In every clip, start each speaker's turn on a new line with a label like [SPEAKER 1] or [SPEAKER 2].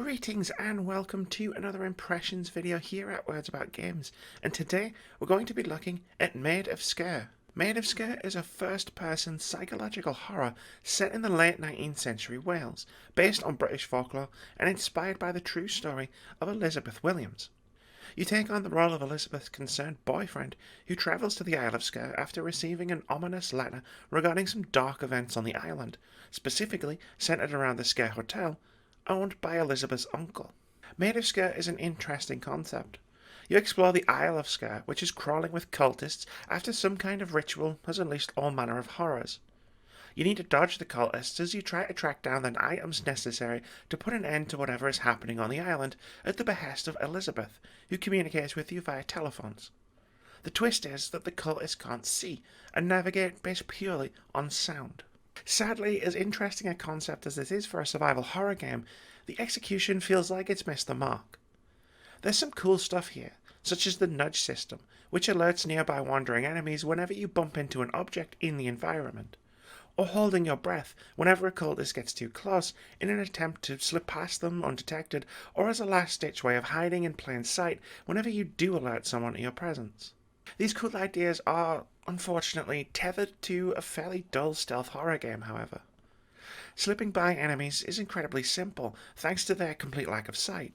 [SPEAKER 1] Greetings and welcome to another impressions video here at Words About Games, and today we're going to be looking at Maid of Sker. Maid of Sker is a first-person psychological horror set in the late 19th century Wales, based on British folklore and inspired by the true story of Elizabeth Williams. You take on the role of Elizabeth's concerned boyfriend, who travels to the Isle of Sker after receiving an ominous letter regarding some dark events on the island, specifically centred around the Sker Hotel, owned by Elizabeth's uncle. Maid of Sker is an interesting concept. You explore the Isle of Sker, which is crawling with cultists after some kind of ritual has unleashed all manner of horrors. You need to dodge the cultists as you try to track down the items necessary to put an end to whatever is happening on the island at the behest of Elizabeth, who communicates with you via telephones. The twist is that the cultists can't see and navigate based purely on sound. Sadly, as interesting a concept as this is for a survival horror game, the execution feels like it's missed the mark. There's some cool stuff here, such as the nudge system, which alerts nearby wandering enemies whenever you bump into an object in the environment, or holding your breath whenever a cultist gets too close in an attempt to slip past them undetected, or as a last-ditch way of hiding in plain sight whenever you do alert someone to your presence. These cool ideas are, unfortunately, tethered to a fairly dull stealth horror game, however. Slipping by enemies is incredibly simple, thanks to their complete lack of sight.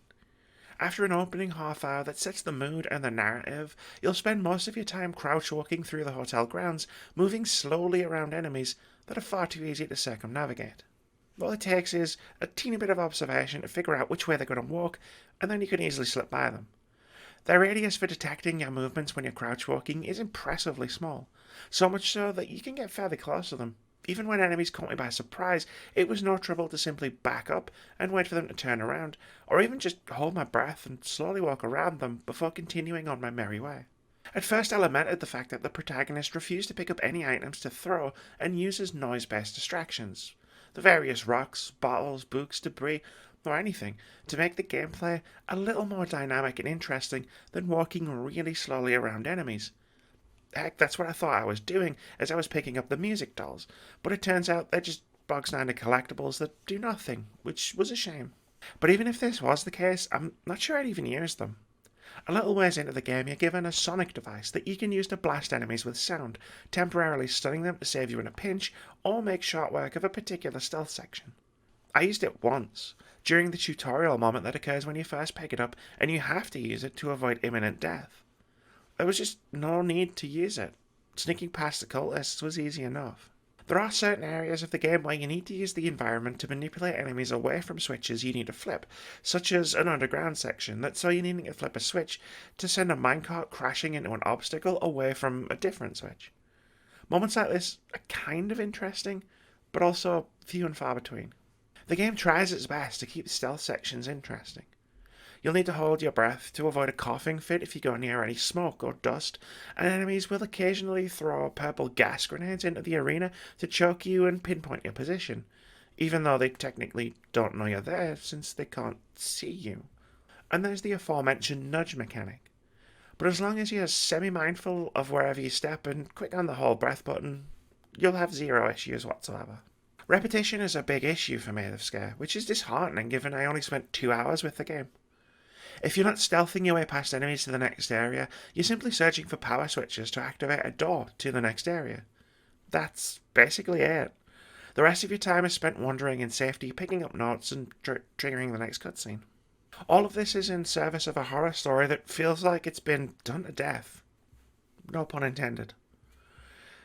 [SPEAKER 1] After an opening half hour that sets the mood and the narrative, you'll spend most of your time crouch walking through the hotel grounds, moving slowly around enemies that are far too easy to circumnavigate. All it takes is a teeny bit of observation to figure out which way they're going to walk, and then you can easily slip by them. Their radius for detecting your movements when you're crouch walking is impressively small, so much so that you can get fairly close to them. Even when enemies caught me by surprise, it was no trouble to simply back up and wait for them to turn around, or even just hold my breath and slowly walk around them before continuing on my merry way. At first I lamented the fact that the protagonist refused to pick up any items to throw and uses noise-based distractions. The various rocks, bottles, books, debris, or anything to make the gameplay a little more dynamic and interesting than walking really slowly around enemies. Heck, that's what I thought I was doing as I was picking up the music dolls, but it turns out they're just bog-standard collectibles that do nothing, which was a shame. But even if this was the case, I'm not sure I'd even use them. A little ways into the game, you're given a sonic device that you can use to blast enemies with sound, temporarily stunning them to save you in a pinch, or make short work of a particular stealth section. I used it once, during the tutorial moment that occurs when you first pick it up, and you have to use it to avoid imminent death. There was just no need to use it. Sneaking past the cultists was easy enough. There are certain areas of the game where you need to use the environment to manipulate enemies away from switches you need to flip, such as an underground section that saw you needing to flip a switch to send a minecart crashing into an obstacle away from a different switch. Moments like this are kind of interesting, but also few and far between. The game tries its best to keep the stealth sections interesting. You'll need to hold your breath to avoid a coughing fit if you go near any smoke or dust, and enemies will occasionally throw purple gas grenades into the arena to choke you and pinpoint your position, even though they technically don't know you're there since they can't see you. And there's the aforementioned nudge mechanic. But as long as you're semi-mindful of wherever you step and click on the hold breath button, you'll have zero issues whatsoever. Repetition is a big issue for Maid of Sker, which is disheartening given I only spent 2 hours with the game. If you're not stealthing your way past enemies to the next area, you're simply searching for power switches to activate a door to the next area. That's basically it. The rest of your time is spent wandering in safety, picking up notes and triggering the next cutscene. All of this is in service of a horror story that feels like it's been done to death. No pun intended.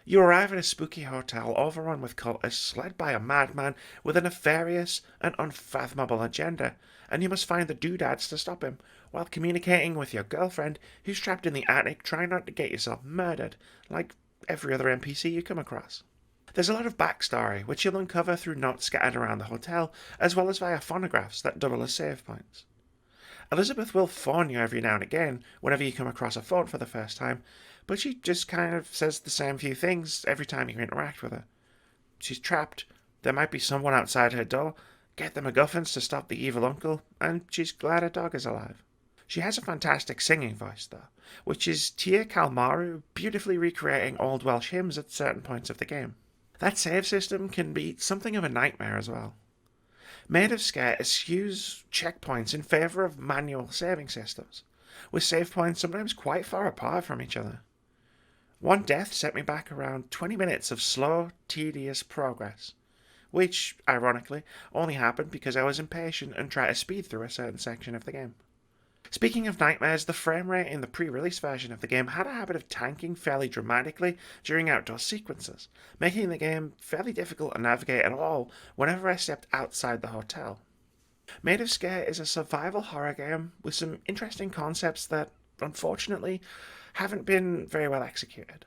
[SPEAKER 1] You arrive at a spooky hotel overrun with cultists led by a madman with a nefarious and unfathomable agenda, and you must find the doodads to stop him, while communicating with your girlfriend who's trapped in the attic trying not to get yourself murdered, like every other NPC you come across. There's a lot of backstory, which you'll uncover through notes scattered around the hotel, as well as via phonographs that double as save points. Elizabeth will phone you every now and again whenever you come across a phone for the first time, but she just kind of says the same few things every time you interact with her. She's trapped, there might be someone outside her door, get the MacGuffins to stop the evil uncle, and she's glad her dog is alive. She has a fantastic singing voice, though, which is Tia Kalmaru beautifully recreating old Welsh hymns at certain points of the game. That save system can be something of a nightmare as well. Maid of Sker eschews checkpoints in favour of manual saving systems, with save points sometimes quite far apart from each other. One death set me back around 20 minutes of slow, tedious progress, which, ironically, only happened because I was impatient and tried to speed through a certain section of the game. Speaking of nightmares, the frame rate in the pre-release version of the game had a habit of tanking fairly dramatically during outdoor sequences, making the game fairly difficult to navigate at all whenever I stepped outside the hotel. Maid of Sker is a survival horror game with some interesting concepts that, unfortunately, haven't been very well executed.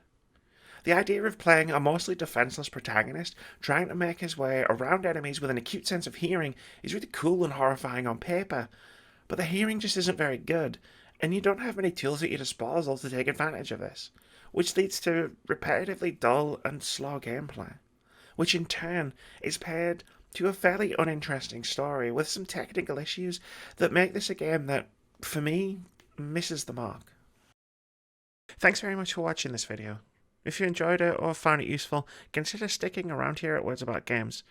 [SPEAKER 1] The idea of playing a mostly defenseless protagonist trying to make his way around enemies with an acute sense of hearing is really cool and horrifying on paper, but the hearing just isn't very good, and you don't have many tools at your disposal to take advantage of this, which leads to repetitively dull and slow gameplay, which in turn is paired to a fairly uninteresting story with some technical issues that make this a game that, for me, misses the mark. Thanks very much for watching this video. If you enjoyed it or found it useful, consider sticking around here at Words About Games.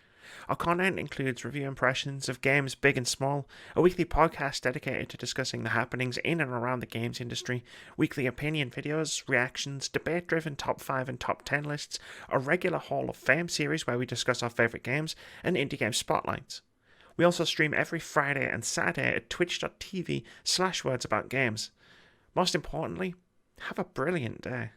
[SPEAKER 1] Our content includes review impressions of games big and small, a weekly podcast dedicated to discussing the happenings in and around the games industry, weekly opinion videos, reactions, debate-driven top 5 and top 10 lists, a regular Hall of Fame series where we discuss our favourite games, and indie game spotlights. We also stream every Friday and Saturday at twitch.tv/wordsaboutgames. Most importantly, have a brilliant day.